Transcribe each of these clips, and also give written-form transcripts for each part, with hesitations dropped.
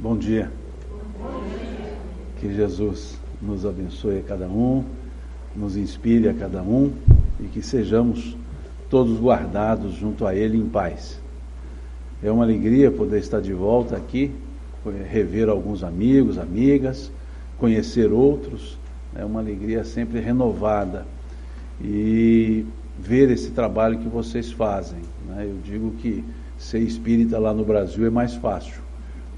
Bom dia. Que Jesus nos abençoe a cada um, nos inspire a cada um e que sejamos todos guardados junto a Ele em paz. É uma alegria poder estar de volta aqui, rever alguns amigos, amigas, conhecer outros. É uma alegria sempre renovada e ver esse trabalho que vocês fazem, né? Eu digo que ser espírita lá no Brasil é mais fácil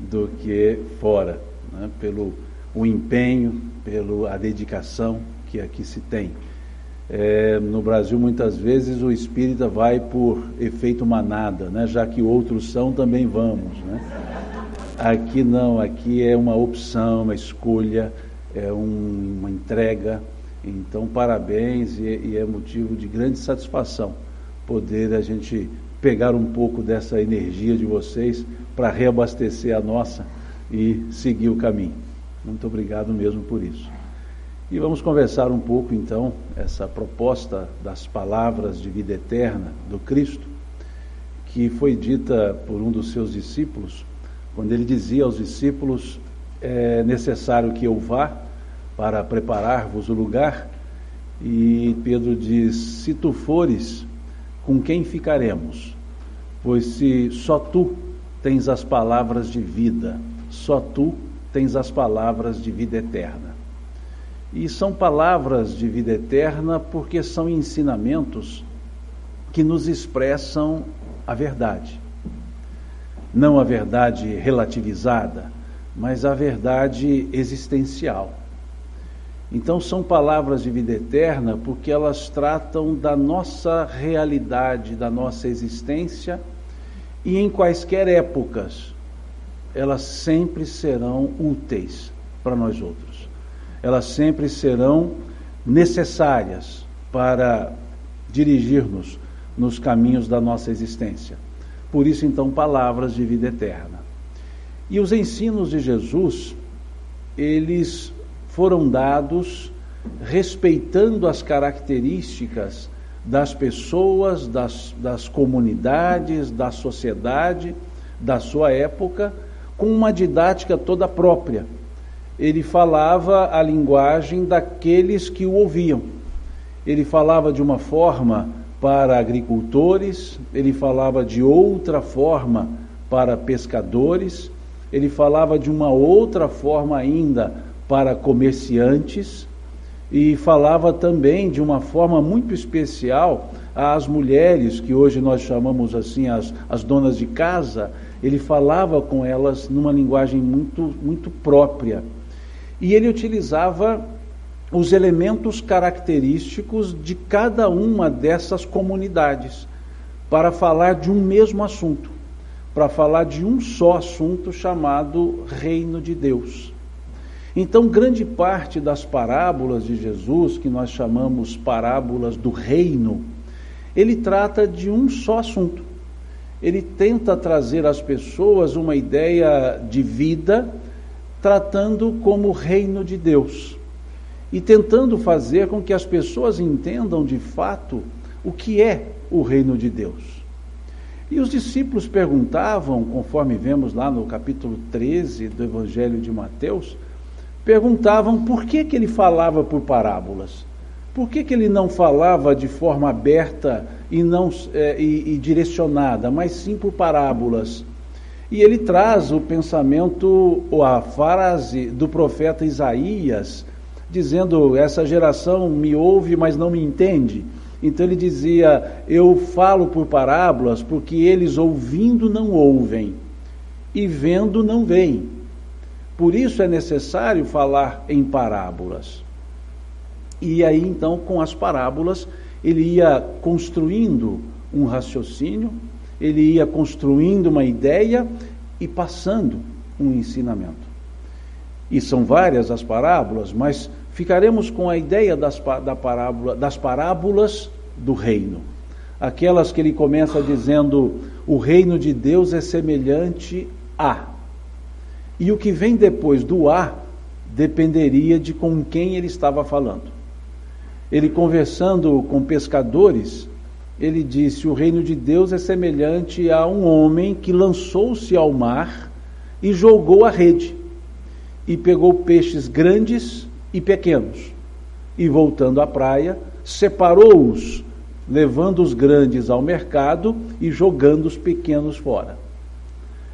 do que fora, né? Pelo o empenho, pela dedicação que aqui se tem. No Brasil, muitas vezes, o espírita vai por efeito manada, né? Já que outros são, também vamos, né? Aqui não, aqui é uma opção, uma escolha, uma entrega. Então, parabéns, e é motivo de grande satisfação poder a gente pegar um pouco dessa energia de vocês para reabastecer a nossa e seguir o caminho. Muito obrigado mesmo por isso. E vamos conversar um pouco, então, essa proposta das palavras de vida eterna do Cristo, que foi dita por um dos seus discípulos, quando ele dizia aos discípulos: é necessário que eu vá para preparar-vos o lugar. E Pedro diz: se tu fores, com quem ficaremos? Pois se só tu tens as palavras de vida, só tu tens as palavras de vida eterna. E são palavras de vida eterna porque são ensinamentos que nos expressam a verdade. Não a verdade relativizada, mas a verdade existencial. Então são palavras de vida eterna porque elas tratam da nossa realidade, da nossa existência, e em quaisquer épocas elas sempre serão úteis para nós outros. Elas sempre serão necessárias para dirigir-nos nos caminhos da nossa existência. Por isso, então, palavras de vida eterna. E os ensinos de Jesus, eles foram dados respeitando as características das pessoas, das comunidades, da sociedade, da sua época, com uma didática toda própria. Ele falava a linguagem daqueles que o ouviam. Ele falava de uma forma para agricultores, ele falava de outra forma para pescadores, ele falava de uma outra forma ainda para comerciantes, e falava também de uma forma muito especial às mulheres, que hoje nós chamamos assim as donas de casa. Ele falava com elas numa linguagem muito, muito própria. E ele utilizava os elementos característicos de cada uma dessas comunidades para falar de um mesmo assunto, para falar de um só assunto chamado Reino de Deus. Então, grande parte das parábolas de Jesus, que nós chamamos parábolas do reino, ele trata de um só assunto. Ele tenta trazer às pessoas uma ideia de vida, tratando como reino de Deus, e tentando fazer com que as pessoas entendam de fato o que é o reino de Deus. E os discípulos perguntavam, conforme vemos lá no capítulo 13 do Evangelho de Mateus, perguntavam por que ele falava por parábolas, por que ele não falava de forma aberta e direcionada, mas sim por parábolas. E ele traz o pensamento, ou a frase do profeta Isaías, dizendo: essa geração me ouve, mas não me entende. Então ele dizia: eu falo por parábolas porque eles ouvindo não ouvem e vendo não veem. Por isso é necessário falar em parábolas. E aí então, com as parábolas, ele ia construindo um raciocínio, ele ia construindo uma ideia e passando um ensinamento. E são várias as parábolas, mas ficaremos com a ideia das parábolas do reino. Aquelas que ele começa dizendo: o reino de Deus é semelhante a. E o que vem depois do a dependeria de com quem ele estava falando. Ele, conversando com pescadores, ele disse: o reino de Deus é semelhante a um homem que lançou-se ao mar e jogou a rede, e pegou peixes grandes e pequenos, e voltando à praia, separou-os, levando os grandes ao mercado e jogando os pequenos fora.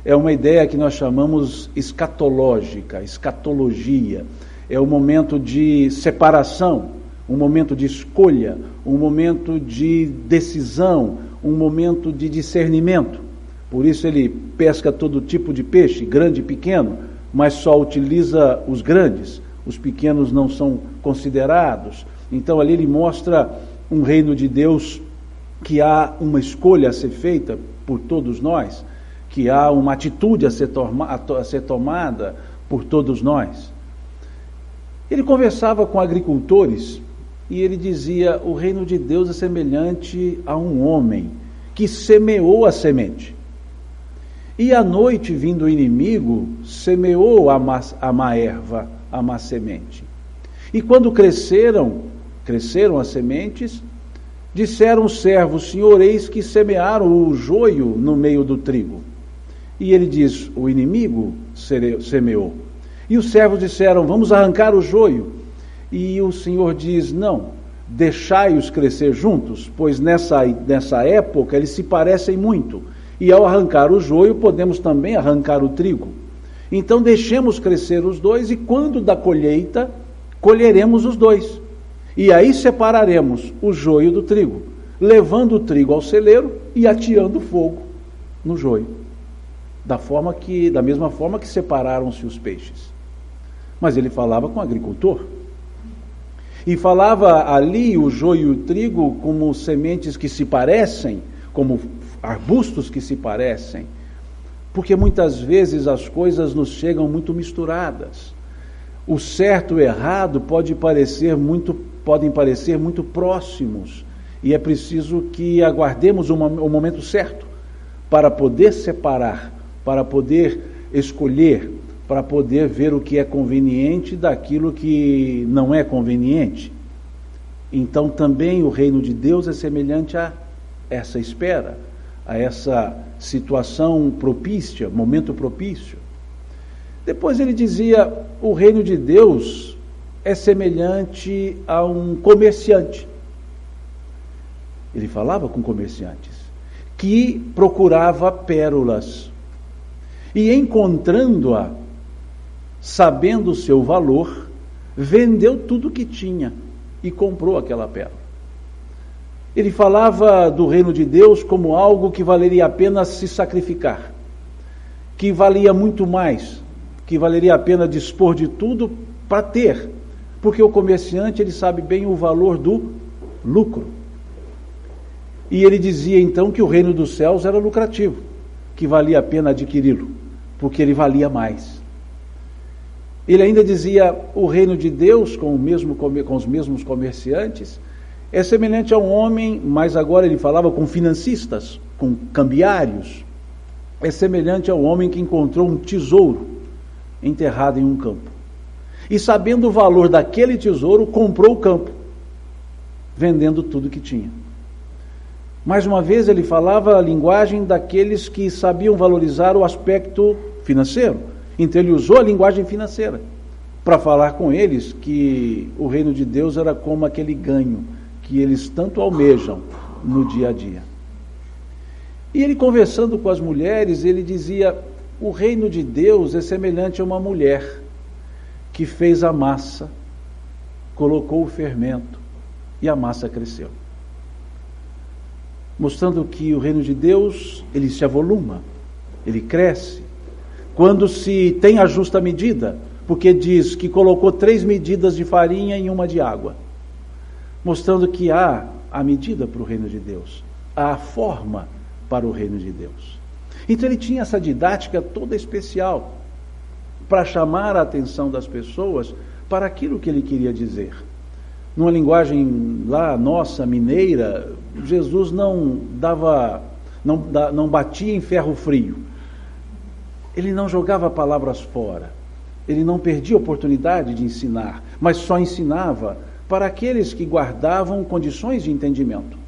É uma ideia que nós chamamos escatológica, escatologia. É um momento de separação, um momento de escolha, um momento de decisão, um momento de discernimento. Por isso ele pesca todo tipo de peixe, grande e pequeno, mas só utiliza os grandes, os pequenos não são considerados. Então ali ele mostra um reino de Deus que há uma escolha a ser feita por todos nós, que há uma atitude a ser tomada por todos nós. Ele conversava com agricultores e ele dizia: o reino de Deus é semelhante a um homem que semeou a semente. E à noite, vindo o inimigo, semeou a má erva, a má semente. E quando cresceram as sementes, disseram os servos: Senhor, eis que semearam o joio no meio do trigo. E ele diz: o inimigo semeou. E os servos disseram: vamos arrancar o joio. E o Senhor diz: não, deixai-os crescer juntos, pois nessa época eles se parecem muito. E ao arrancar o joio, podemos também arrancar o trigo. Então deixemos crescer os dois, e quando da colheita, colheremos os dois. E aí separaremos o joio do trigo, levando o trigo ao celeiro e ateando fogo no joio. Da mesma forma que separaram-se os peixes. Mas ele falava com o agricultor. E falava ali o joio e o trigo como sementes que se parecem, como arbustos que se parecem, porque muitas vezes as coisas nos chegam muito misturadas. O certo e o errado podem parecer muito próximos, e é preciso que aguardemos o momento certo para poder separar, para poder escolher, para poder ver o que é conveniente daquilo que não é conveniente. Então também o reino de Deus é semelhante a essa espera, a essa situação propícia, momento propício. Depois ele dizia: o reino de Deus é semelhante a um comerciante. Ele falava com comerciantes que procurava pérolas e, encontrando-a, sabendo o seu valor, vendeu tudo o que tinha e comprou aquela pérola. Ele falava do reino de Deus como algo que valeria a pena se sacrificar, que valia muito mais, que valeria a pena dispor de tudo para ter, porque o comerciante ele sabe bem o valor do lucro. E ele dizia então que o reino dos céus era lucrativo, que valia a pena adquiri-lo, porque ele valia mais. Ele ainda dizia: o reino de Deus, com os mesmos comerciantes, é semelhante a um homem, mas agora ele falava com financistas, com cambiários. É semelhante a um homem que encontrou um tesouro enterrado em um campo. E sabendo o valor daquele tesouro, comprou o campo, vendendo tudo que tinha. Mais uma vez ele falava a linguagem daqueles que sabiam valorizar o aspecto financeiro. Então ele usou a linguagem financeira para falar com eles que o reino de Deus era como aquele ganho que eles tanto almejam no dia a dia. E ele, conversando com as mulheres, ele dizia: o reino de Deus é semelhante a uma mulher que fez a massa, colocou o fermento e a massa cresceu. Mostrando que o reino de Deus, ele se avoluma, ele cresce. Quando se tem a justa medida, porque diz que colocou 3 medidas de farinha em uma de água. Mostrando que há a medida para o reino de Deus, há a forma para o reino de Deus. Então ele tinha essa didática toda especial para chamar a atenção das pessoas para aquilo que ele queria dizer. Numa linguagem lá nossa, mineira, Jesus não batia em ferro frio. Ele não jogava palavras fora. Ele não perdia a oportunidade de ensinar, mas só ensinava para aqueles que guardavam condições de entendimento,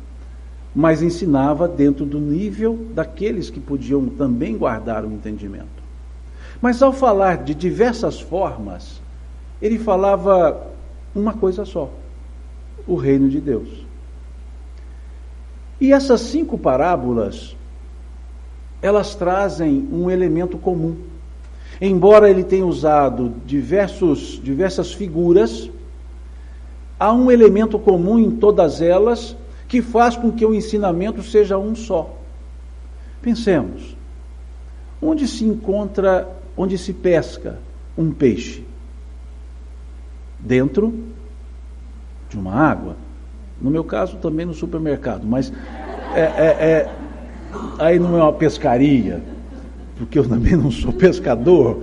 mas ensinava dentro do nível daqueles que podiam também guardar o entendimento. Mas ao falar de diversas formas, ele falava uma coisa só: o reino de Deus. E essas 5 parábolas, elas trazem um elemento comum. Embora ele tenha usado diversas figuras, há um elemento comum em todas elas que faz com que o ensinamento seja um só. Pensemos, onde se pesca um peixe? Dentro de uma água. No meu caso, também no supermercado, mas aí não é uma pescaria, porque eu também não sou pescador.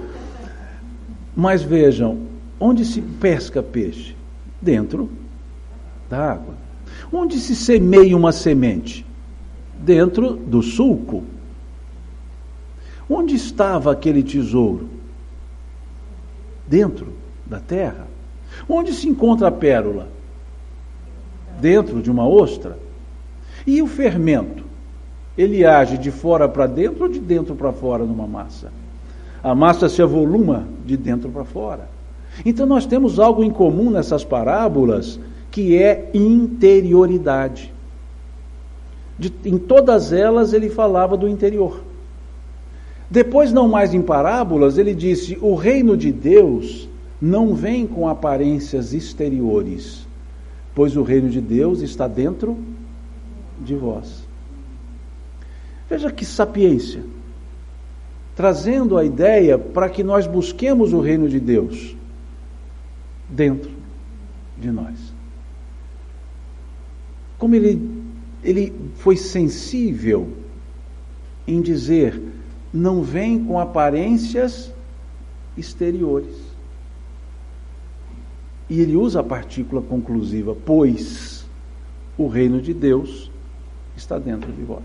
Mas vejam, onde se pesca peixe? Dentro da água. Onde se semeia uma semente? Dentro do sulco. Onde estava aquele tesouro? Dentro da terra. Onde se encontra a pérola? Dentro de uma ostra. E o fermento? Ele age de fora para dentro ou de dentro para fora numa massa? A massa se avoluma de dentro para fora. Então nós temos algo em comum nessas parábolas, que é interioridade. Em todas elas ele falava do interior. Depois, não mais em parábolas, ele disse: o reino de Deus não vem com aparências exteriores, pois o reino de Deus está dentro de vós. Veja que sapiência, trazendo a ideia para que nós busquemos o reino de Deus dentro de nós. Como ele foi sensível em dizer: não vem com aparências exteriores. E ele usa a partícula conclusiva, pois o reino de Deus está dentro de vós.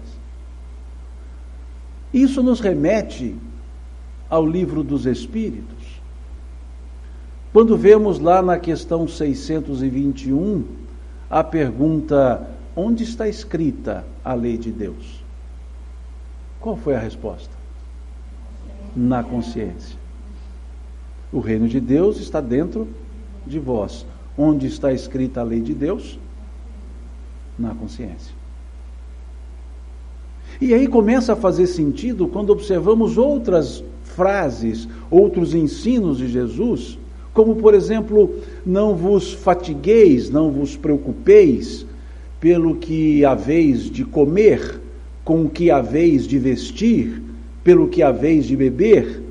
Isso nos remete ao livro dos Espíritos. Quando vemos lá na questão 621, a pergunta: onde está escrita a lei de Deus? Qual foi a resposta? Na consciência. O reino de Deus está dentro de vós. Onde está escrita a lei de Deus? Na consciência. E aí começa a fazer sentido quando observamos outras frases, outros ensinos de Jesus, como por exemplo: não vos fatigueis, não vos preocupeis pelo que haveis de comer, com o que haveis de vestir, pelo que haveis de beber,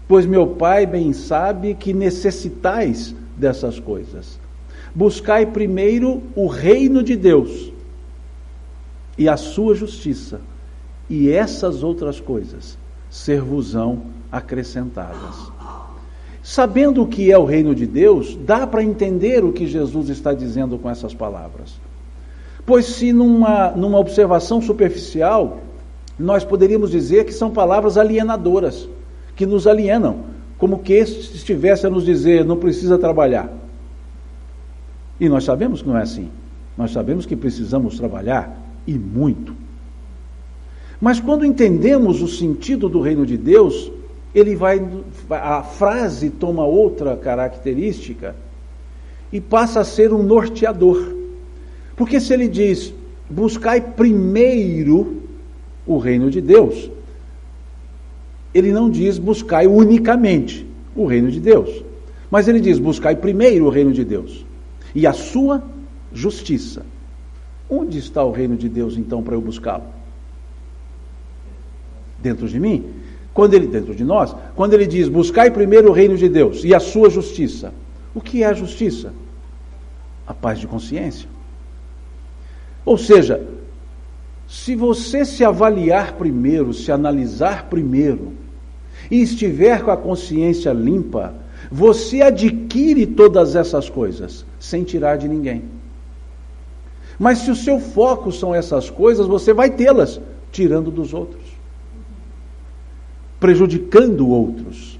pois meu Pai bem sabe que necessitais dessas coisas. Buscai primeiro o reino de Deus e a sua justiça, e essas outras coisas ser-vos-ão acrescentadas. Sabendo o que é o reino de Deus, dá para entender o que Jesus está dizendo com essas palavras. Pois se numa observação superficial, nós poderíamos dizer que são palavras alienadoras, que nos alienam, como que estivesse a nos dizer: não precisa trabalhar. E nós sabemos que não é assim. Nós sabemos que precisamos trabalhar, e muito. Mas quando entendemos o sentido do reino de Deus, a frase toma outra característica e passa a ser um norteador. Porque se ele diz: buscai primeiro o reino de Deus, ele não diz: buscai unicamente o reino de Deus, mas ele diz: buscai primeiro o reino de Deus e a sua justiça. Onde está o reino de Deus então para eu buscá-lo? Dentro de mim? Dentro de nós? Quando ele diz: buscai primeiro o reino de Deus e a sua justiça. O que é a justiça? A paz de consciência. Ou seja, se você se avaliar primeiro, se analisar primeiro, e estiver com a consciência limpa, você adquire todas essas coisas, sem tirar de ninguém. Mas se o seu foco são essas coisas, você vai tê-las, tirando dos outros, prejudicando outros.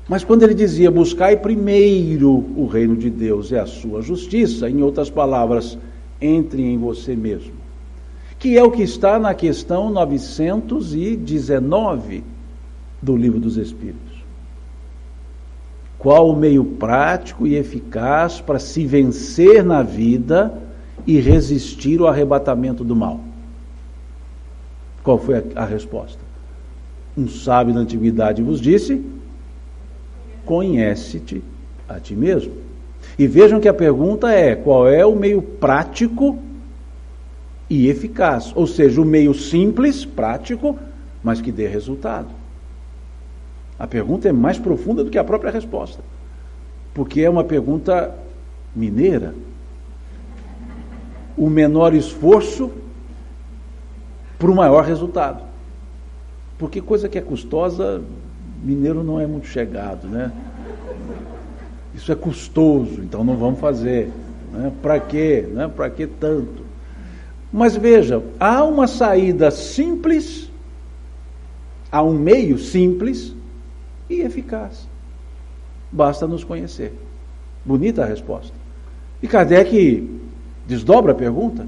Mas quando ele dizia: buscai primeiro o reino de Deus e a sua justiça, em outras palavras, entre em você mesmo, que é o que está na questão 919 do Livro dos Espíritos. Qual o meio prático e eficaz para se vencer na vida e resistir ao arrebatamento do mal? Qual foi a resposta? Um sábio da antiguidade vos disse: conhece-te a ti mesmo. E vejam que a pergunta é: qual é o meio prático e eficaz? Ou seja, o meio simples, prático, mas que dê resultado. A pergunta é mais profunda do que a própria resposta, porque é uma pergunta mineira. O menor esforço para o maior resultado. Porque coisa que é custosa, mineiro não é muito chegado, né? Isso é custoso, então não vamos fazer. Né? Para quê? Né? Para que tanto? Mas veja, há uma saída simples, há um meio simples e eficaz. Basta nos conhecer. Bonita a resposta. E Kardec desdobra a pergunta,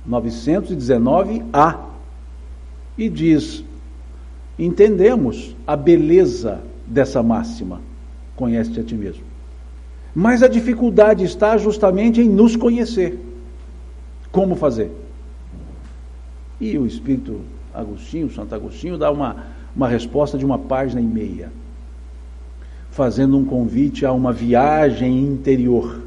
919A, e diz: entendemos a beleza dessa máxima, conhece-te a ti mesmo. Mas a dificuldade está justamente em nos conhecer. Como fazer? E o Espírito Agostinho, Santo Agostinho, dá uma resposta de 1,5 páginas, fazendo um convite a uma viagem interior.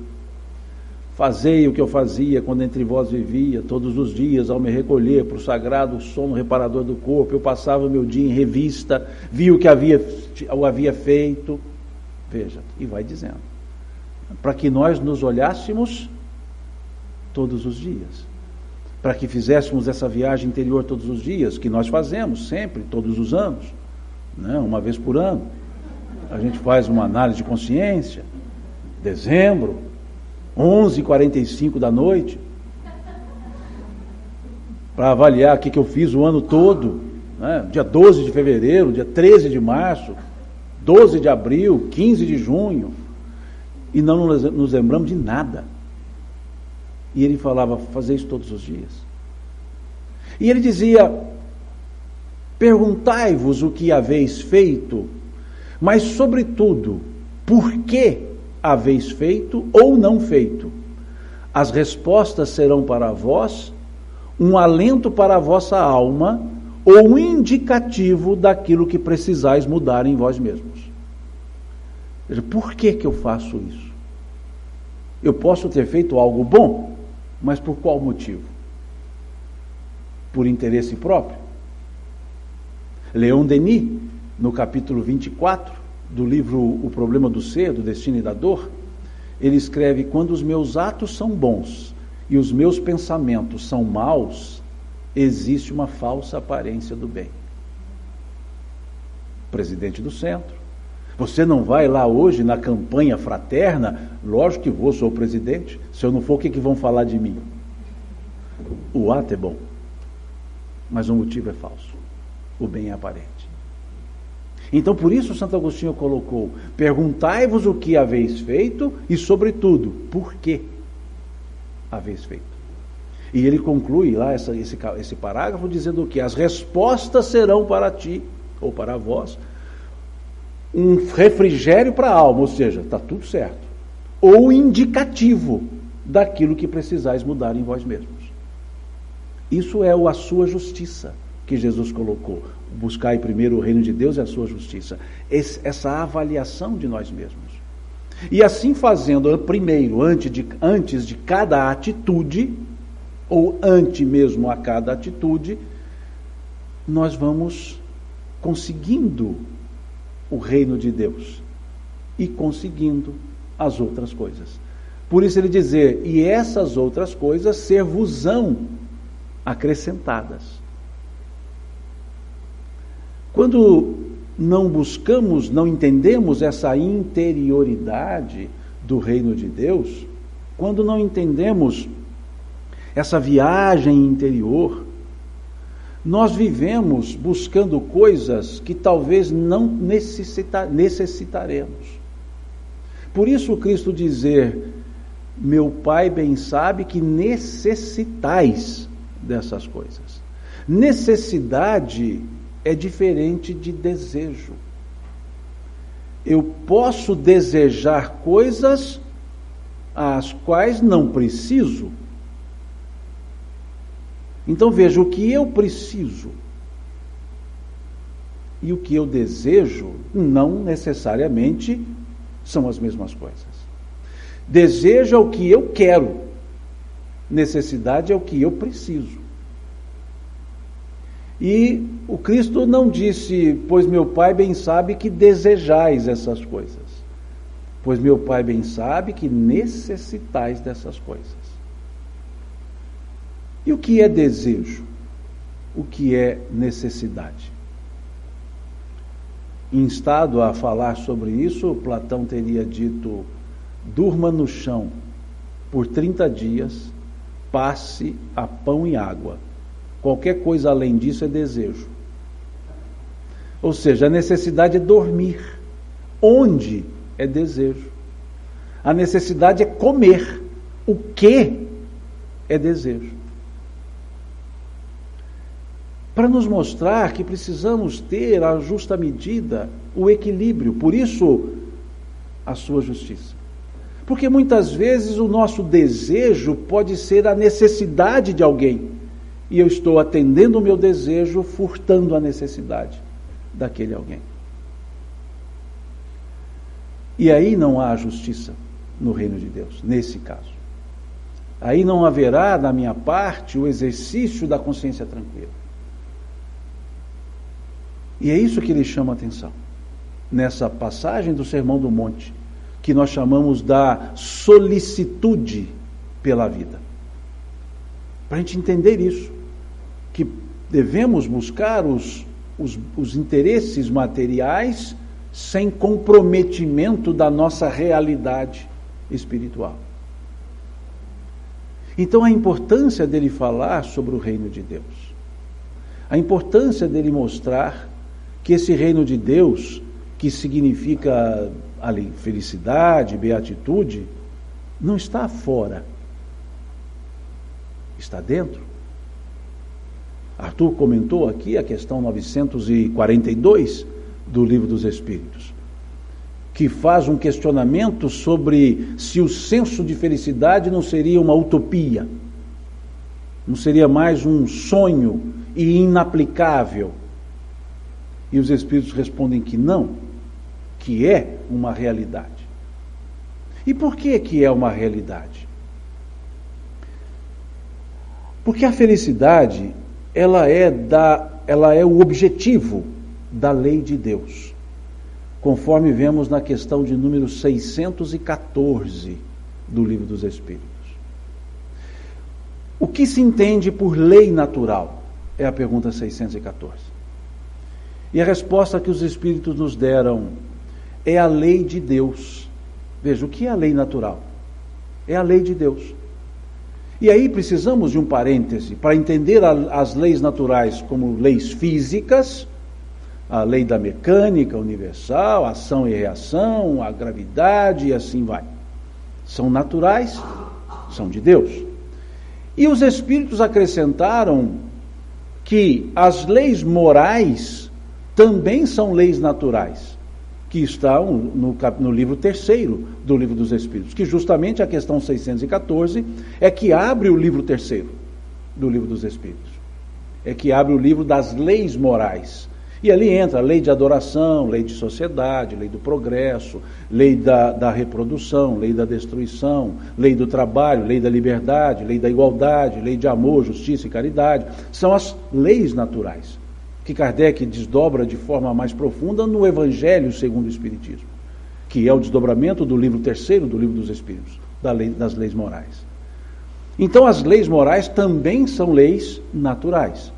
Fazei o que eu fazia quando entre vós vivia, todos os dias, ao me recolher para o sagrado sono reparador do corpo, eu passava o meu dia em revista, vi o que havia feito. Veja, e vai dizendo, para que nós nos olhássemos todos os dias, para que fizéssemos essa viagem interior todos os dias, que nós fazemos sempre, todos os anos, né? Uma vez por ano, a gente faz uma análise de consciência, dezembro, 11h45 da noite, para avaliar o que eu fiz o ano todo, né? Dia 12 de fevereiro, dia 13 de março, 12 de abril, 15 de junho, e não nos lembramos de nada. E ele falava: fazer isso todos os dias. E ele dizia: perguntai-vos o que haveis feito, mas sobretudo, por que haveis feito ou não feito? As respostas serão para vós um alento para a vossa alma ou um indicativo daquilo que precisais mudar em vós mesmos. Veja, por que eu faço isso? Eu posso ter feito algo bom, mas por qual motivo? Por interesse próprio? Leon Denis, no capítulo 24 do livro O Problema do Ser, do Destino e da Dor, ele escreve: quando os meus atos são bons e os meus pensamentos são maus, existe uma falsa aparência do bem. Presidente do Centro, você não vai lá hoje na campanha fraterna? Lógico que vou, sou o presidente. Se eu não for, o que vão falar de mim? O ato é bom, mas o motivo é falso. O bem é aparente. Então, por isso Santo Agostinho colocou: perguntai-vos o que haveis feito e, sobretudo, por que haveis feito. E ele conclui lá esse parágrafo dizendo que as respostas serão para ti, ou para vós, um refrigério para a alma, ou seja, está tudo certo, ou indicativo daquilo que precisais mudar em vós mesmos. Isso é a sua justiça que Jesus colocou: buscai primeiro o reino de Deus e a sua justiça. Essa avaliação de nós mesmos. E assim fazendo, primeiro, antes de cada atitude, ou ante mesmo a cada atitude, nós vamos conseguindo o reino de Deus e conseguindo as outras coisas. Por isso ele dizer: e essas outras coisas ser-vos-ão acrescentadas. Quando não buscamos, não entendemos essa interioridade do reino de Deus, quando não entendemos essa viagem interior, nós vivemos buscando coisas que talvez não necessitaremos. Por isso Cristo dizer: meu Pai bem sabe que necessitais dessas coisas. Necessidade é diferente de desejo. eu posso desejar coisas as quais não preciso. Então veja, o que eu preciso e o que eu desejo não necessariamente são as mesmas coisas. Desejo é o que eu quero, necessidade é o que eu preciso. E o Cristo não disse, pois meu Pai bem sabe que desejais essas coisas, pois meu Pai bem sabe que necessitais dessas coisas. E o que é desejo? O que é necessidade? Instado a falar sobre isso, Platão teria dito: durma no chão por 30 dias, passe a pão e água. Qualquer coisa além disso é desejo. Ou seja, a necessidade é dormir. Onde é desejo? A necessidade é comer. O que é desejo? Para nos mostrar que precisamos ter a justa medida, o equilíbrio. Por isso, a sua justiça. Porque muitas vezes o nosso desejo pode ser a necessidade de alguém. E eu estou atendendo o meu desejo, furtando a necessidade daquele alguém. E aí não há justiça no reino de Deus, nesse caso. Aí não haverá, da minha parte, o exercício da consciência tranquila. E é isso que ele chama a atenção, nessa passagem do Sermão do Monte, que nós chamamos da solicitude pela vida. Para a gente entender isso, que devemos buscar os interesses materiais sem comprometimento da nossa realidade espiritual. Então a importância dele falar sobre o reino de Deus, a importância dele mostrar que esse reino de Deus, que significa ali felicidade, beatitude, não está fora, está dentro. Arthur comentou aqui a questão 942 do Livro dos Espíritos, que faz um questionamento sobre se o senso de felicidade não seria uma utopia, não seria mais um sonho e inaplicável. E os Espíritos respondem que não, que é uma realidade. E por que é uma realidade? Porque a felicidade, ela é o objetivo da lei de Deus, conforme vemos na questão de número 614 do Livro dos Espíritos. O que se entende por lei natural? É a pergunta 614. E a resposta que os Espíritos nos deram é a lei de Deus. Veja, o que é a lei natural? É a lei de Deus. E aí precisamos de um parêntese para entender as leis naturais como leis físicas, a lei da mecânica universal, ação e reação, a gravidade e assim vai. São naturais, são de Deus. E os Espíritos acrescentaram que as leis morais também são leis naturais, que estão no livro 3º do Livro dos Espíritos, que justamente a questão 614 é que abre o livro 3º do Livro dos Espíritos, é que abre o livro das leis morais, e ali entra a lei de adoração, lei de sociedade, lei do progresso, lei da reprodução, lei da destruição, lei do trabalho, lei da liberdade, lei da igualdade, lei de amor, justiça e caridade. São as leis naturais, que Kardec desdobra de forma mais profunda no Evangelho segundo o Espiritismo, que é o desdobramento do livro 3º do Livro dos Espíritos, das leis morais. Então as leis morais também são leis naturais.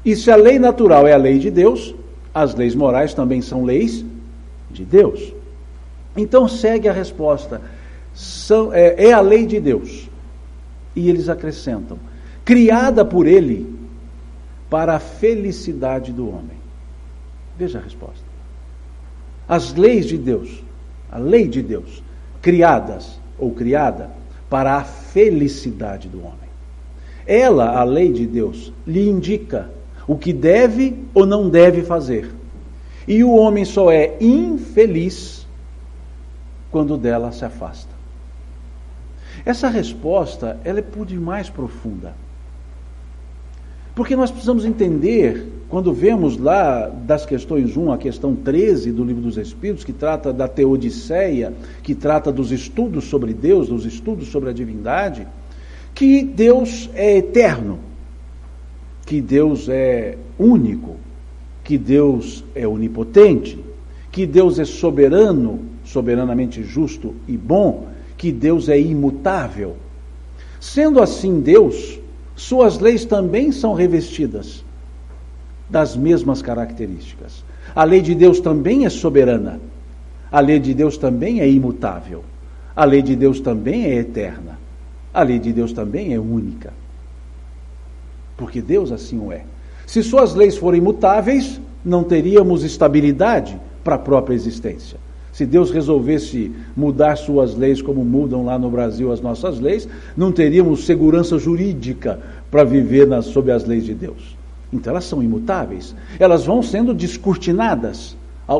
E se a lei natural é a lei de Deus, as leis morais também são leis de Deus. Então segue a resposta, é a lei de Deus. E eles acrescentam, criada por Ele para a felicidade do homem. Veja a resposta. As leis de Deus, a lei de Deus, criadas ou criada para a felicidade do homem. Ela, a lei de Deus, lhe indica o que deve ou não deve fazer. E o homem só é infeliz quando dela se afasta. Essa resposta, ela é por demais profunda. Porque nós precisamos entender, quando vemos lá das questões 1 a questão 13 do Livro dos Espíritos, que trata da teodiceia, que trata dos estudos sobre Deus, dos estudos sobre a divindade, que Deus é eterno, que Deus é único, que Deus é onipotente, que Deus é soberano, soberanamente justo e bom, que Deus é imutável. Sendo assim Deus, suas leis também são revestidas das mesmas características. A lei de Deus também é soberana. A lei de Deus também é imutável. A lei de Deus também é eterna. A lei de Deus também é única. Porque Deus assim o é. Se suas leis forem imutáveis, não teríamos estabilidade para a própria existência. Se Deus resolvesse mudar suas leis como mudam lá no Brasil as nossas leis, não teríamos segurança jurídica para viver sob as leis de Deus. Então elas são imutáveis. Elas vão sendo descortinadas.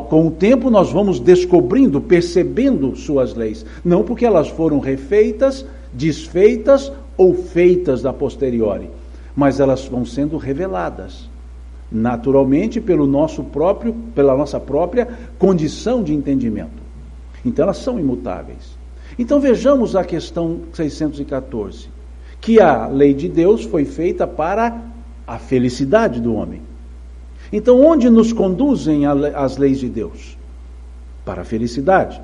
Com o tempo nós vamos descobrindo, percebendo suas leis. Não porque elas foram refeitas, desfeitas ou feitas da posteriori, mas elas vão sendo reveladas. Naturalmente pela nossa própria condição de entendimento. Então elas são imutáveis. Então vejamos a questão 614, que a lei de Deus foi feita para a felicidade do homem. Então onde nos conduzem as leis de Deus? Para a felicidade.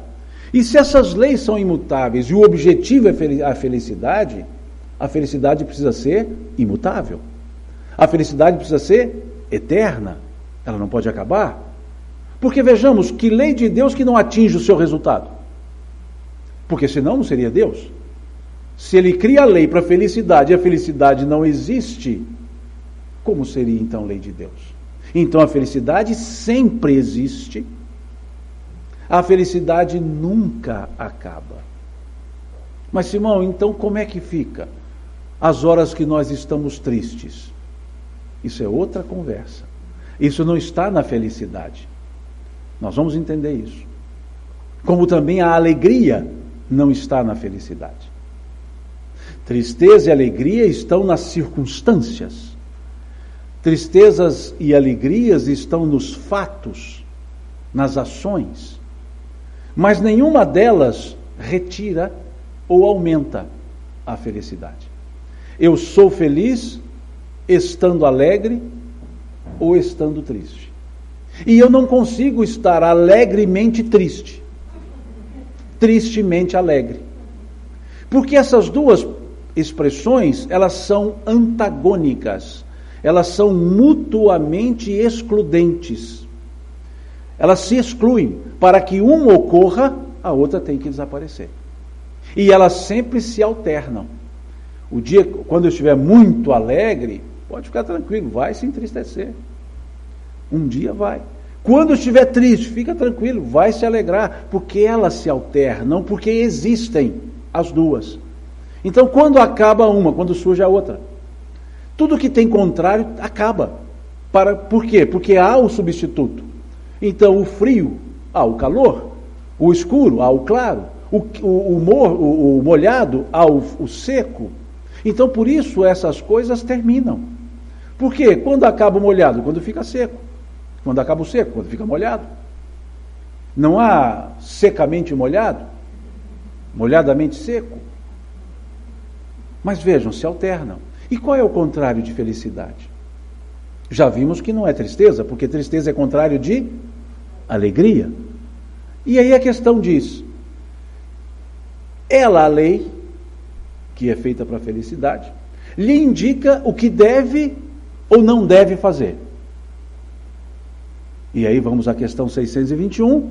E se essas leis são imutáveis e o objetivo é a felicidade precisa ser imutável. A felicidade precisa ser eterna, ela não pode acabar. Porque vejamos, que lei de Deus que não atinge o seu resultado? Porque senão não seria Deus. Se ele cria a lei para a felicidade e a felicidade não existe, como seria então a lei de Deus? Então a felicidade sempre existe, a felicidade nunca acaba. Mas Simão, então como é que fica as horas que nós estamos tristes? Isso é outra conversa. Isso não está na felicidade. Nós vamos entender isso. Como também a alegria não está na felicidade. Tristeza e alegria estão nas circunstâncias. Tristezas e alegrias estão nos fatos, nas ações. Mas nenhuma delas retira ou aumenta a felicidade. Eu sou feliz estando alegre ou estando triste. E eu não consigo estar alegremente triste, tristemente alegre. Porque essas duas expressões, elas são antagônicas, elas são mutuamente excludentes. Elas se excluem. Para que uma ocorra, a outra tem que desaparecer. E elas sempre se alternam. O dia, quando eu estiver muito alegre, pode ficar tranquilo, vai se entristecer. Um dia vai. Quando estiver triste, fica tranquilo, vai se alegrar, porque elas se alternam, porque existem as duas. Então, quando acaba uma, quando surge a outra. Tudo que tem contrário, acaba. Por quê? Porque há o substituto. Então, o frio, há o calor. O escuro, há o claro. O molhado, há o seco. Então, por isso, essas coisas terminam. Por quê? Quando acaba o molhado? Quando fica seco. Quando acaba o seco? Quando fica molhado. Não há secamente molhado, molhadamente seco. Mas vejam, se alternam. E qual é o contrário de felicidade? Já vimos que não é tristeza, porque tristeza é contrário de alegria. E aí a questão diz, ela, a lei, que é feita para a felicidade, lhe indica o que deve ou não deve fazer. E aí vamos à questão 621,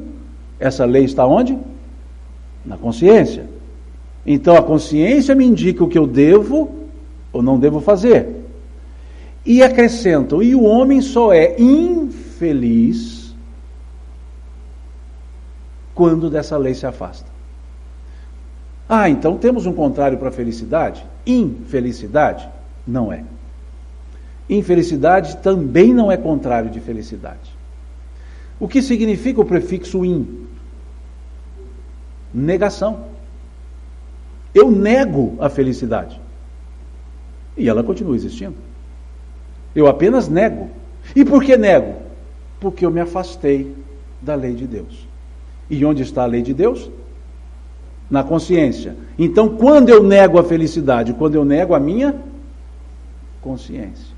essa lei está onde? Na consciência. Então a consciência me indica o que eu devo ou não devo fazer. E acrescentam, e o homem só é infeliz quando dessa lei se afasta. Ah, então temos um contrário para a felicidade? Infelicidade? Não é. Infelicidade também não é contrário de felicidade. O que significa o prefixo in? Negação. Eu nego a felicidade. E ela continua existindo. Eu apenas nego. E por que nego? Porque eu me afastei da lei de Deus. E onde está a lei de Deus? Na consciência. Então, quando eu nego a felicidade? Quando eu nego a minha consciência.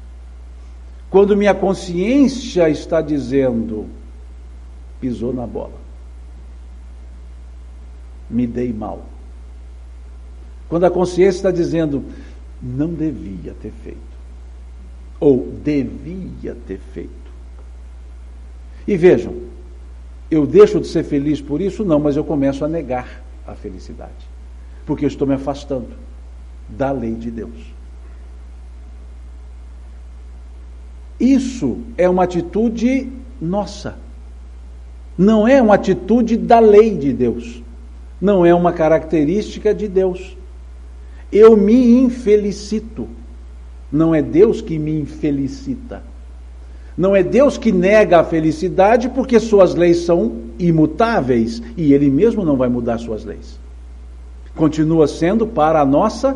Quando minha consciência está dizendo, pisou na bola, me dei mal. Quando a consciência está dizendo, não devia ter feito, ou devia ter feito. E vejam, eu deixo de ser feliz por isso? Não, mas eu começo a negar a felicidade, porque eu estou me afastando da lei de Deus. Isso é uma atitude nossa, não é uma atitude da lei de Deus, não é uma característica de Deus. Eu me infelicito, não é Deus que me infelicita. Não é Deus que nega a felicidade, porque suas leis são imutáveis e Ele mesmo não vai mudar suas leis. Continua sendo para a nossa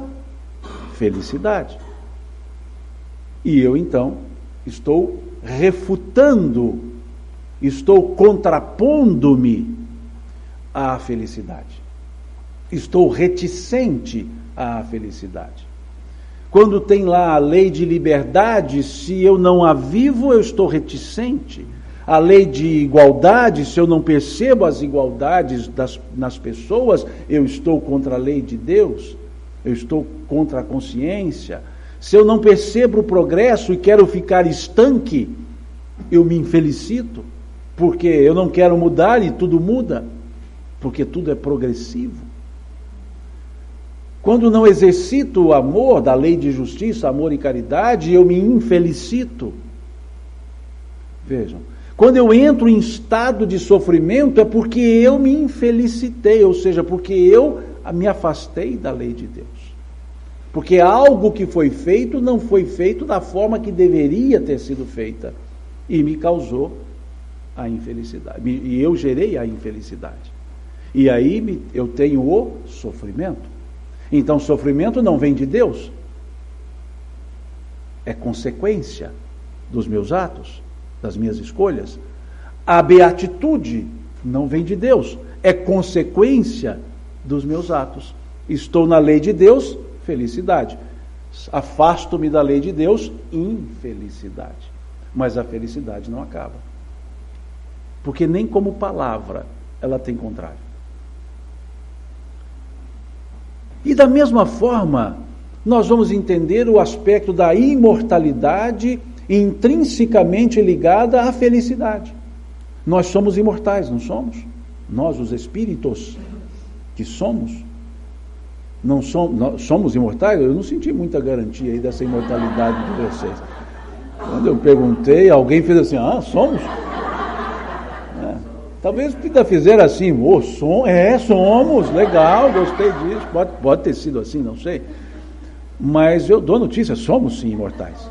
felicidade. E eu então estou refutando, estou contrapondo-me à felicidade. Estou reticente à felicidade. Quando tem lá a lei de liberdade, se eu não a vivo, eu estou reticente. A lei de igualdade, se eu não percebo as igualdades nas pessoas, eu estou contra a lei de Deus, eu estou contra a consciência. Se eu não percebo o progresso e quero ficar estanque, eu me infelicito, porque eu não quero mudar e tudo muda, porque tudo é progressivo. Quando não exercito o amor da lei de justiça, amor e caridade, eu me infelicito. Vejam, quando eu entro em estado de sofrimento é porque eu me infelicitei, ou seja, porque eu me afastei da lei de Deus. Porque algo que foi feito não foi feito da forma que deveria ter sido feita e me causou a infelicidade. E eu gerei a infelicidade. E aí eu tenho o sofrimento. Então, sofrimento não vem de Deus, é consequência dos meus atos, das minhas escolhas. A beatitude não vem de Deus, é consequência dos meus atos. Estou na lei de Deus, felicidade. Afasto-me da lei de Deus, infelicidade. Mas a felicidade não acaba. Porque nem como palavra ela tem contrário. E da mesma forma, nós vamos entender o aspecto da imortalidade intrinsecamente ligada à felicidade. Nós somos imortais, não somos? Nós, os espíritos que somos, não somos imortais? Eu não senti muita garantia aí dessa imortalidade de vocês. Quando eu perguntei, alguém fez assim, somos? Talvez ainda fizeram assim, somos, legal, gostei disso, pode ter sido assim, não sei. Mas eu dou notícia, somos sim imortais.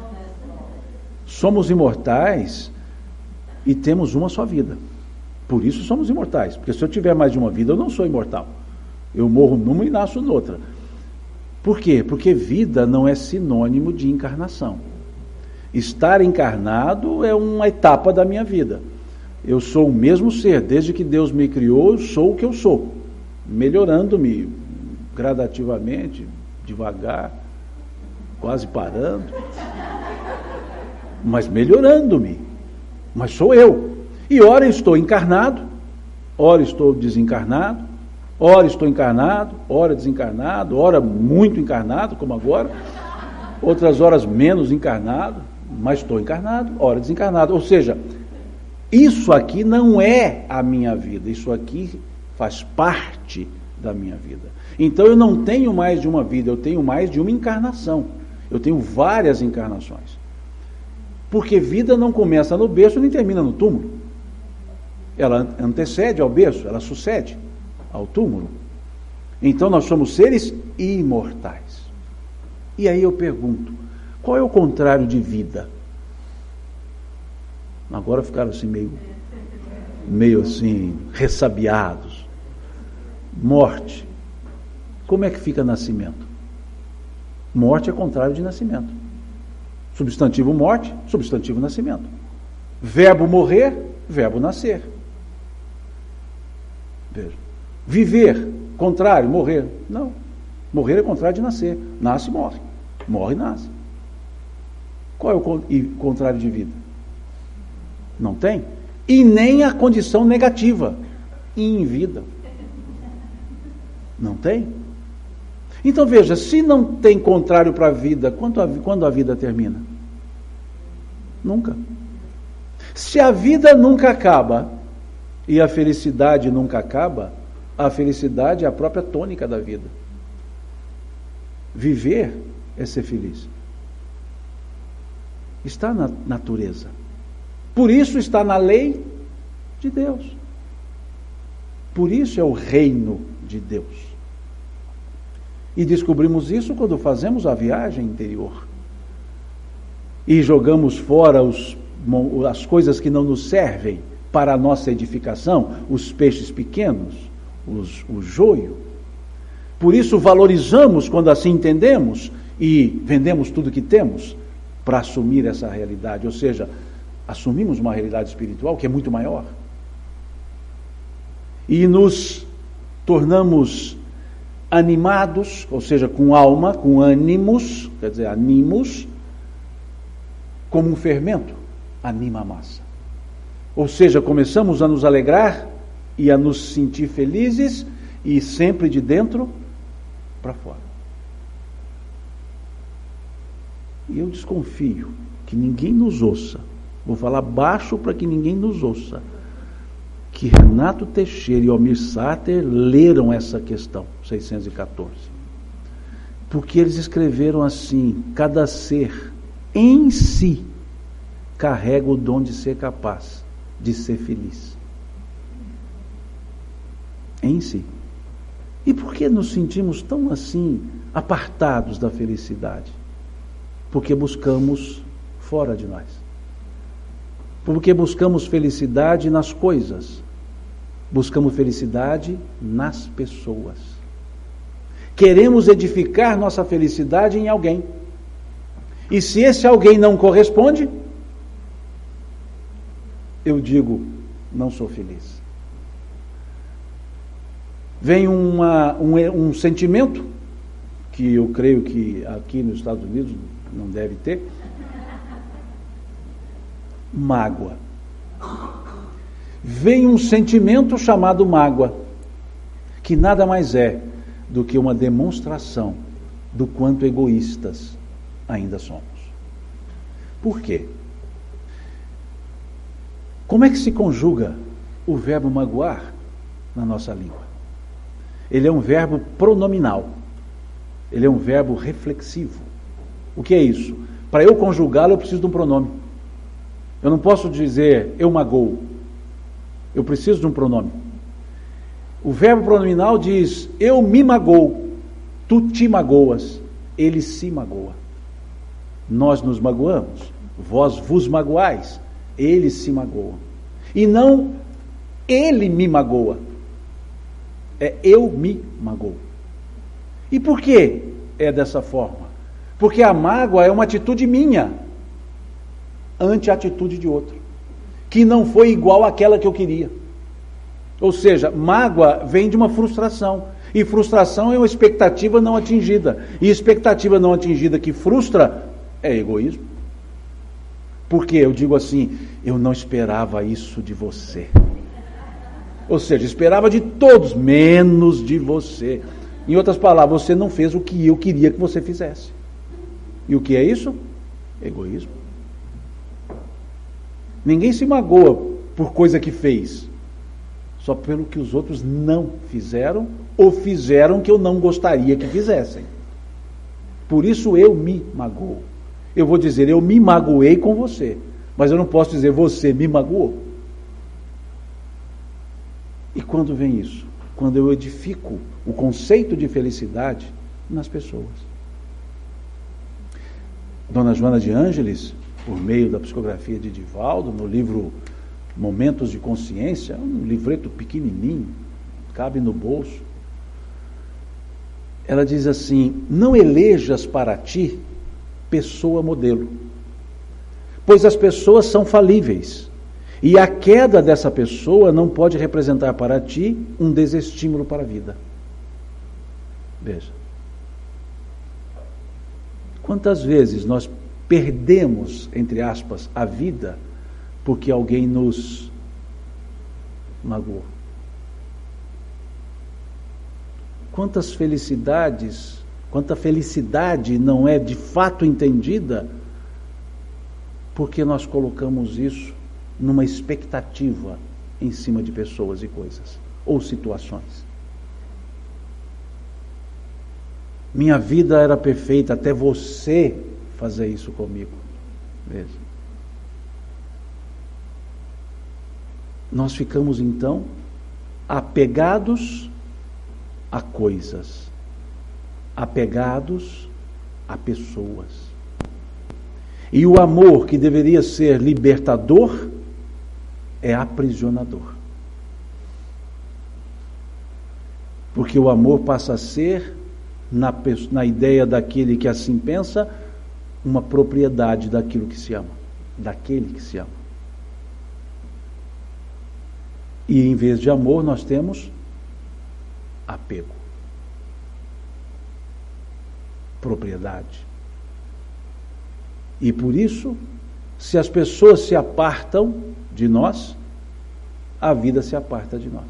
Somos imortais e temos uma só vida. Por isso somos imortais, porque se eu tiver mais de uma vida, eu não sou imortal. Eu morro numa e nasço noutra. Por quê? Porque vida não é sinônimo de encarnação. Estar encarnado é uma etapa da minha vida. Eu sou o mesmo ser, desde que Deus me criou, eu sou o que eu sou, melhorando-me gradativamente, devagar, quase parando, mas melhorando-me, mas sou eu. E ora estou encarnado, ora estou desencarnado, ora estou encarnado, ora desencarnado, ora muito encarnado, como agora, outras horas menos encarnado, mas estou encarnado, ora desencarnado, ou seja, isso aqui não é a minha vida, isso aqui faz parte da minha vida. Então eu não tenho mais de uma vida, eu tenho mais de uma encarnação. Eu tenho várias encarnações. Porque vida não começa no berço nem termina no túmulo. Ela antecede ao berço, ela sucede ao túmulo. Então nós somos seres imortais. E aí eu pergunto, qual é o contrário de vida? Agora ficaram assim meio... meio assim, ressabiados. Morte. Como é que fica nascimento? Morte é contrário de nascimento. Substantivo morte, substantivo nascimento. Verbo morrer, verbo nascer. Veja. Viver, contrário, morrer. Não. Morrer é contrário de nascer. Nasce, morre. Morre, nasce. Qual é o contrário de vida? Não tem. E nem a condição negativa. Em vida. Não tem. Então veja, se não tem contrário para a vida, quando a vida termina? Nunca. Se a vida nunca acaba e a felicidade nunca acaba, a felicidade é a própria tônica da vida. Viver é ser feliz. Está na natureza. Por isso está na lei de Deus. Por isso é o reino de Deus. E descobrimos isso quando fazemos a viagem interior. E jogamos fora as coisas que não nos servem para a nossa edificação, os peixes pequenos, o joio. Por isso valorizamos quando assim entendemos e vendemos tudo que temos para assumir essa realidade. Ou seja, assumimos uma realidade espiritual que é muito maior. E nos tornamos animados, ou seja, com alma, com ânimos, quer dizer, animos, como um fermento, anima a massa. Ou seja, começamos a nos alegrar e a nos sentir felizes e sempre de dentro para fora. E eu desconfio que ninguém nos ouça, vou falar baixo para que ninguém nos ouça, que Renato Teixeira e Almir Sater leram essa questão, 614. Porque eles escreveram assim: cada ser em si carrega o dom de ser capaz de ser feliz. Em si. E por que nos sentimos tão assim, apartados da felicidade? Porque buscamos fora de nós. Porque buscamos felicidade nas coisas. Buscamos felicidade nas pessoas. Queremos edificar nossa felicidade em alguém. E se esse alguém não corresponde, eu digo, não sou feliz. Vem um sentimento, que eu creio que aqui nos Estados Unidos não deve ter, mágoa. Vem um sentimento chamado mágoa, que nada mais é do que uma demonstração do quanto egoístas ainda somos. Por quê? Como é que se conjuga o verbo magoar na nossa língua? Ele é um verbo pronominal. Ele é um verbo reflexivo. O que é isso? Para eu conjugá-lo, eu preciso de um pronome. Eu não posso dizer eu magoo. Eu preciso de um pronome. O verbo pronominal diz eu me magoo, tu te magoas, ele se magoa. Nós nos magoamos, vós vos magoais, ele se magoa. E não ele me magoa. É eu me magoo. E por que é dessa forma? Porque a mágoa é uma atitude minha ante a atitude de outro, que não foi igual àquela que eu queria. Ou seja, mágoa vem de uma frustração. E frustração é uma expectativa não atingida. E expectativa não atingida que frustra é egoísmo. Porque eu digo assim, eu não esperava isso de você. Ou seja, esperava de todos, menos de você. Em outras palavras, você não fez o que eu queria que você fizesse. E o que é isso? Egoísmo. Ninguém se magoa por coisa que fez, só pelo que os outros não fizeram ou fizeram que eu não gostaria que fizessem. Por isso eu me magoo. Eu vou dizer, eu me magoei com você, mas eu não posso dizer, você me magoou. E quando vem isso? Quando eu edifico o conceito de felicidade nas pessoas. Dona Joana de Ângeles, por meio da psicografia de Divaldo, no livro Momentos de Consciência, um livreto pequenininho, cabe no bolso. Ela diz assim: não elejas para ti pessoa modelo, pois as pessoas são falíveis, e a queda dessa pessoa não pode representar para ti um desestímulo para a vida. Veja, quantas vezes nós perdemos, entre aspas, a vida porque alguém nos magoou. Quanta felicidade não é de fato entendida porque nós colocamos isso numa expectativa em cima de pessoas e coisas ou situações. Minha vida era perfeita até você fazer isso comigo. Veja. Nós ficamos então apegados a coisas, apegados a pessoas. E o amor, que deveria ser libertador, é aprisionador. Porque o amor passa a ser, na ideia daquele que assim pensa, uma propriedade daquilo que se ama, daquele que se ama. E em vez de amor, nós temos apego, propriedade. E por isso, se as pessoas se apartam de nós, a vida se aparta de nós.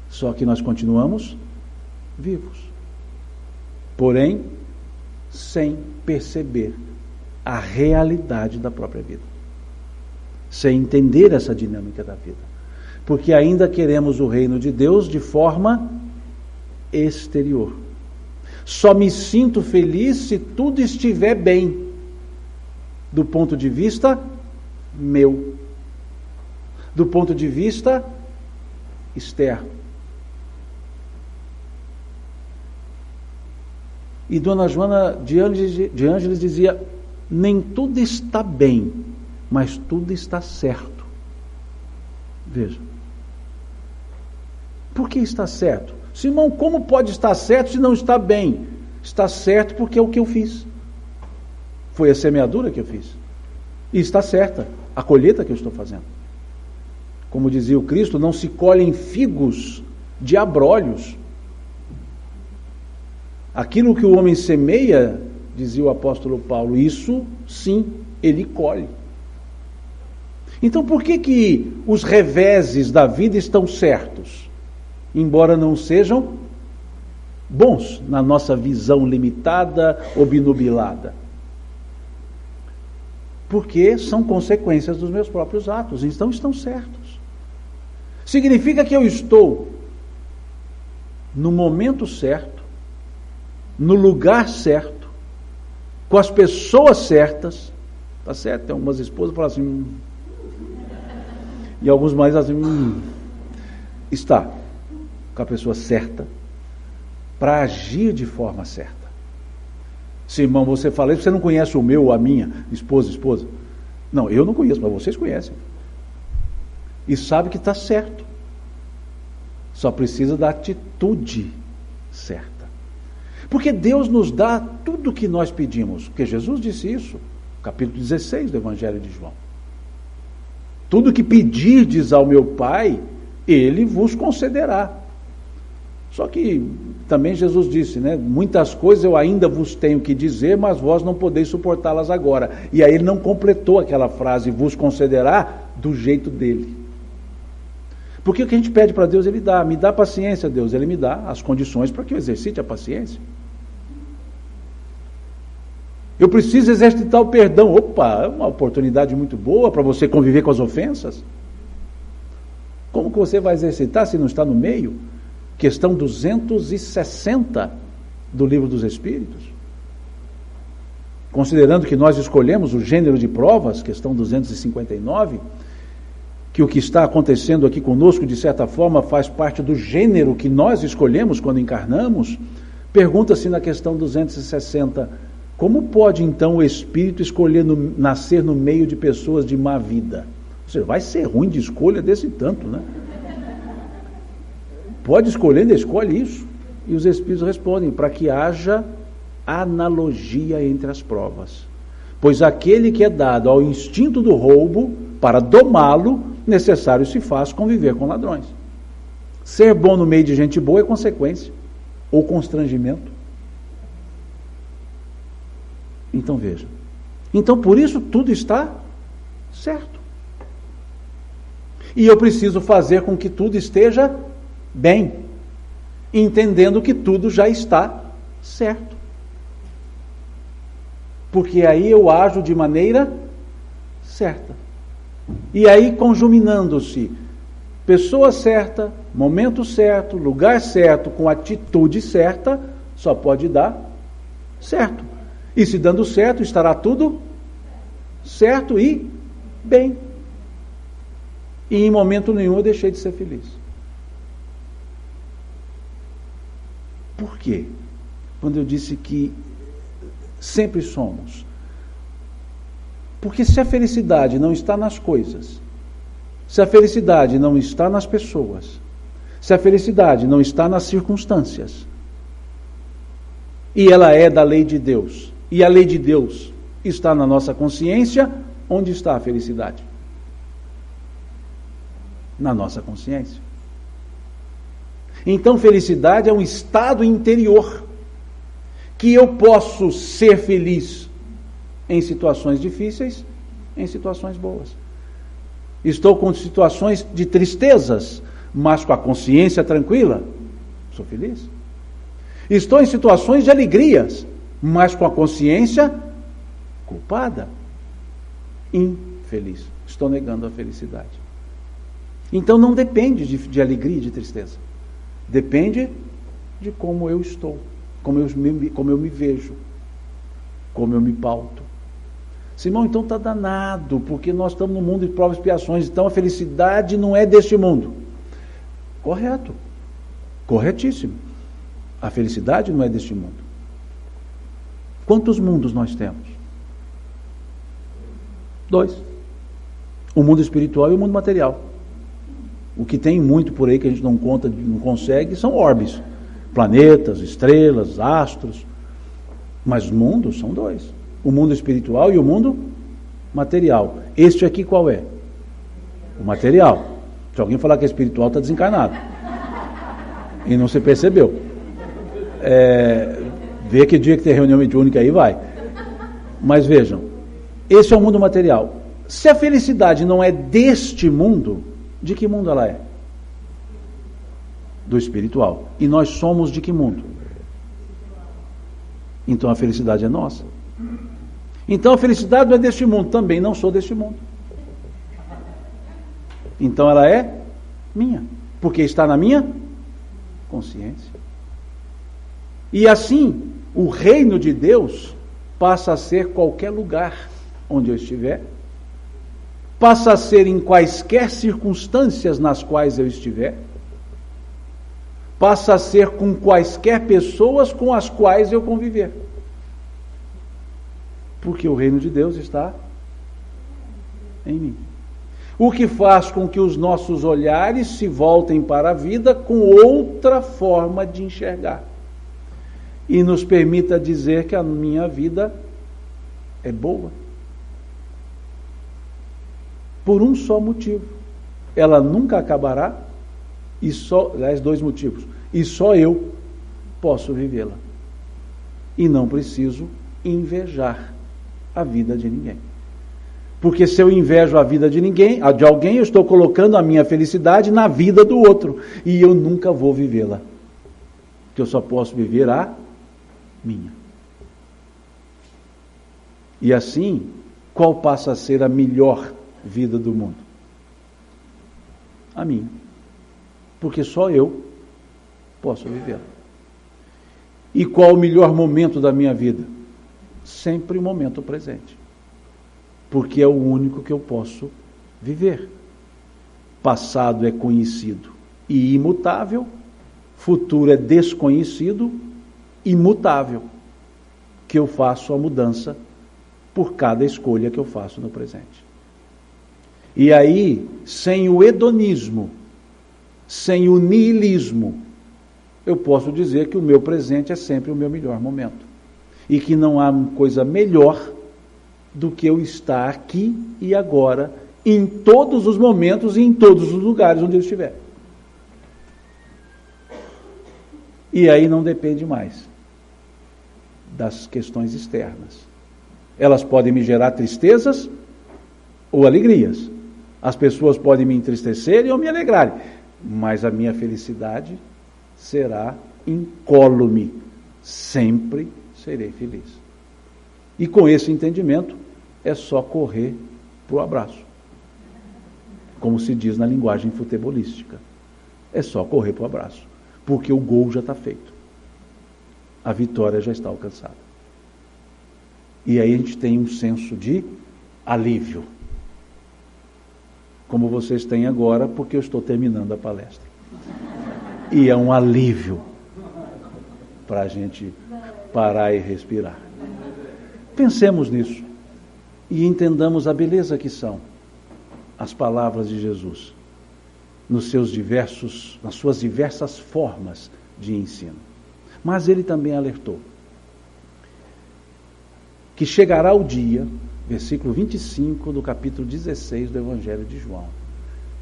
Só que nós continuamos vivos, porém sem perceber a realidade da própria vida, sem entender essa dinâmica da vida, porque ainda queremos o reino de Deus de forma exterior. Só me sinto feliz se tudo estiver bem, do ponto de vista meu, do ponto de vista externo. E Dona Joana de Ângeles dizia: nem tudo está bem, mas tudo está certo. Veja. Por que está certo? Simão, como pode estar certo se não está bem? Está certo porque é o que eu fiz. Foi a semeadura que eu fiz. E está certa a colheita que eu estou fazendo. Como dizia o Cristo, não se colhem figos de abrolhos. Aquilo que o homem semeia, dizia o apóstolo Paulo, isso sim, ele colhe. Então por que os reveses da vida estão certos? Embora não sejam bons na nossa visão limitada, obnubilada. Porque são consequências dos meus próprios atos, então estão certos. Significa que eu estou no momento certo, no lugar certo, com as pessoas certas. Tá certo? Tem algumas esposas que falam assim, e alguns maridos assim, está com a pessoa certa para agir de forma certa. Se, irmão, você fala isso, você não conhece o meu ou a minha esposa. Não, eu não conheço, mas vocês conhecem. E sabe que está certo. Só precisa da atitude certa. Porque Deus nos dá tudo o que nós pedimos. Porque Jesus disse isso, capítulo 16 do Evangelho de João. Tudo que pedirdes ao meu Pai, Ele vos concederá. Só que também Jesus disse, né? Muitas coisas eu ainda vos tenho que dizer, mas vós não podeis suportá-las agora. E aí ele não completou aquela frase, vos concederá, do jeito dele. Porque o que a gente pede para Deus, Ele dá. Me dá paciência, Deus. Ele me dá as condições para que eu exercite a paciência. Eu preciso exercitar o perdão. Opa, é uma oportunidade muito boa para você conviver com as ofensas. Como que você vai exercitar se não está no meio? Questão 260 do Livro dos Espíritos. Considerando que nós escolhemos o gênero de provas, questão 259, que o que está acontecendo aqui conosco, de certa forma, faz parte do gênero que nós escolhemos quando encarnamos, pergunta-se na questão 260, Como pode então o espírito escolher nascer no meio de pessoas de má vida? Ou seja, vai ser ruim de escolha desse tanto, né? Pode escolher, ainda escolhe isso. E os espíritos respondem, para que haja analogia entre as provas. Pois aquele que é dado ao instinto do roubo, para domá-lo, necessário se faz conviver com ladrões. Ser bom no meio de gente boa é consequência, ou constrangimento. Então veja. Então por isso tudo está certo. E eu preciso fazer com que tudo esteja bem, entendendo que tudo já está certo. Porque aí eu ajo de maneira certa. E aí, conjuminando-se pessoa certa, momento certo, lugar certo, com atitude certa, só pode dar certo. E se dando certo, estará tudo certo e bem. E em momento nenhum eu deixei de ser feliz. Por quê? Quando eu disse que sempre somos. Porque se a felicidade não está nas coisas, se a felicidade não está nas pessoas, se a felicidade não está nas circunstâncias, e ela é da lei de Deus, e a lei de Deus está na nossa consciência, onde está a felicidade? Na nossa consciência. Então, felicidade é um estado interior, que eu posso ser feliz em situações difíceis, em situações boas. Estou com situações de tristezas, mas com a consciência tranquila, sou feliz. Estou em situações de alegrias, mas com a consciência culpada, infeliz. Estou negando a felicidade. Então não depende de alegria e de tristeza. Depende de como eu estou, como eu me vejo, como eu me pauto. Simão, então está danado, porque nós estamos no mundo de provas e expiações, então a felicidade não é deste mundo. Correto, corretíssimo. A felicidade não é deste mundo. Quantos mundos nós temos? 2. O mundo espiritual e o mundo material. O que tem muito por aí que a gente não conta, não consegue, são orbes. Planetas, estrelas, astros. Mas os mundos são 2. O mundo espiritual e o mundo material. Este aqui qual é? O material. Se alguém falar que é espiritual, está desencarnado. E não se percebeu. Vê que dia que tem reunião mediúnica aí, vai. Mas vejam, esse é o mundo material. Se a felicidade não é deste mundo, de que mundo ela é? Do espiritual. E nós somos de que mundo? Então a felicidade é nossa. Então a felicidade não é deste mundo, também não sou deste mundo. Então ela é minha, porque está na minha consciência. E assim, o reino de Deus passa a ser qualquer lugar onde eu estiver, passa a ser em quaisquer circunstâncias nas quais eu estiver, passa a ser com quaisquer pessoas com as quais eu conviver. Porque o reino de Deus está em mim. O que faz com que os nossos olhares se voltem para a vida com outra forma de enxergar. E nos permita dizer que a minha vida é boa. Por um só motivo. Ela nunca acabará, e só, aliás, 2 motivos. E só eu posso vivê-la. E não preciso invejar a vida de ninguém. Porque se eu invejo a vida de alguém, eu estou colocando a minha felicidade na vida do outro. E eu nunca vou vivê-la. Porque eu só posso viver a minha. E assim, qual passa a ser a melhor vida do mundo? A minha. Porque só eu posso vivê-la. E qual o melhor momento da minha vida? Sempre o momento presente. Porque é o único que eu posso viver. Passado é conhecido e imutável, futuro é desconhecido, imutável. que eu faço a mudança por cada escolha que eu faço no presente. E aí, sem o hedonismo, sem o niilismo, eu posso dizer que o meu presente é sempre o meu melhor momento. E que não há coisa melhor do que eu estar aqui e agora, em todos os momentos e em todos os lugares onde eu estiver. E aí não depende mais das questões externas. Elas podem me gerar tristezas ou alegrias. As pessoas podem me entristecer ou me alegrarem. Mas a minha felicidade será incólume. Sempre serei feliz. E com esse entendimento, é só correr para o abraço. Como se diz na linguagem futebolística. É só correr para o abraço. Porque o gol já está feito. A vitória já está alcançada. E aí a gente tem um senso de alívio. Como vocês têm agora, porque eu estou terminando a palestra. E é um alívio para a gente parar e respirar. Pensemos nisso e entendamos a beleza que são as palavras de Jesus nas suas diversas formas de ensino. Mas ele também alertou que chegará o dia, versículo 25 do capítulo 16 do Evangelho de João,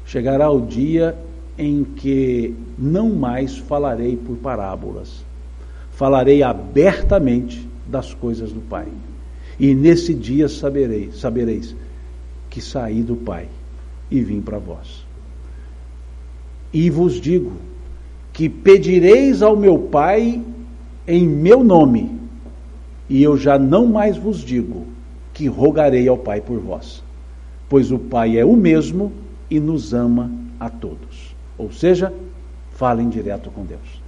chegará o dia em que não mais falarei por parábolas, falarei abertamente das coisas do Pai. E nesse dia sabereis que saí do Pai e vim para vós. E vos digo que pedireis ao meu Pai em meu nome, e eu já não mais vos digo que rogarei ao Pai por vós, pois o Pai é o mesmo e nos ama a todos. Ou seja, falem direto com Deus,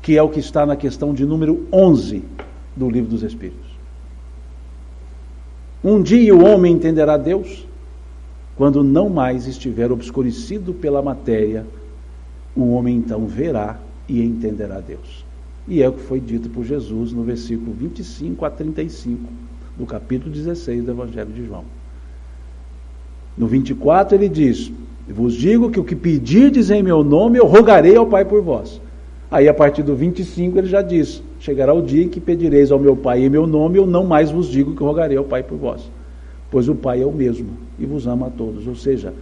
que é o que está na questão de número 11 do Livro dos Espíritos. Um dia o homem entenderá Deus quando não mais estiver obscurecido pela matéria. O homem então verá e entenderá Deus. E é o que foi dito por Jesus no versículo 25 a 35 do capítulo 16 do Evangelho de João. No 24 ele diz: vos digo que o que pedirdes em meu nome eu rogarei ao Pai por vós. Aí a partir do 25 ele já diz: chegará o dia em que pedireis ao meu Pai em meu nome, eu não mais vos digo que rogarei ao Pai por vós, pois o Pai é o mesmo e vos ama a todos. Ou seja,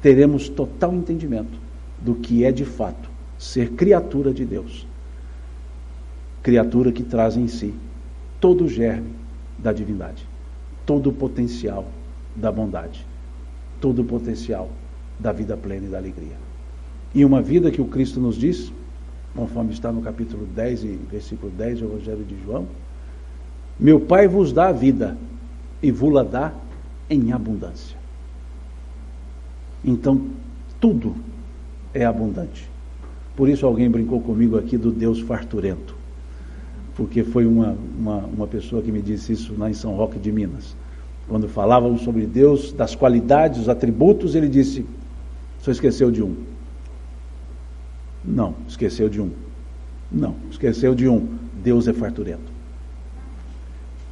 teremos total entendimento do que é de fato ser criatura de Deus. Criatura que traz em si todo o germe da divindade, todo o potencial da bondade, todo o potencial da vida plena e da alegria. E uma vida que o Cristo nos diz, conforme está no capítulo 10 e versículo 10 do Evangelho de João: meu Pai vos dá a vida e vos-la dá em abundância. Então, tudo é abundante. Por isso alguém brincou comigo aqui do Deus farturento, porque foi uma pessoa que me disse isso lá em São Roque de Minas. Quando falávamos sobre Deus, das qualidades, os atributos, ele disse: só esqueceu de um. Não, esqueceu de um. Não, esqueceu de um. Deus é farturento.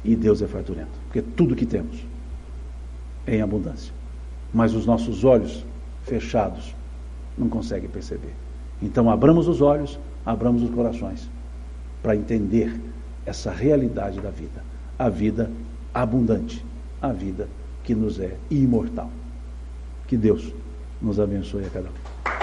E Deus é farturento, porque tudo que temos é em abundância. Mas os nossos olhos fechados não conseguem perceber. Então abramos os olhos, abramos os corações, para entender essa realidade da vida. A vida abundante, a vida que nos é imortal. Que Deus nos abençoe a cada um.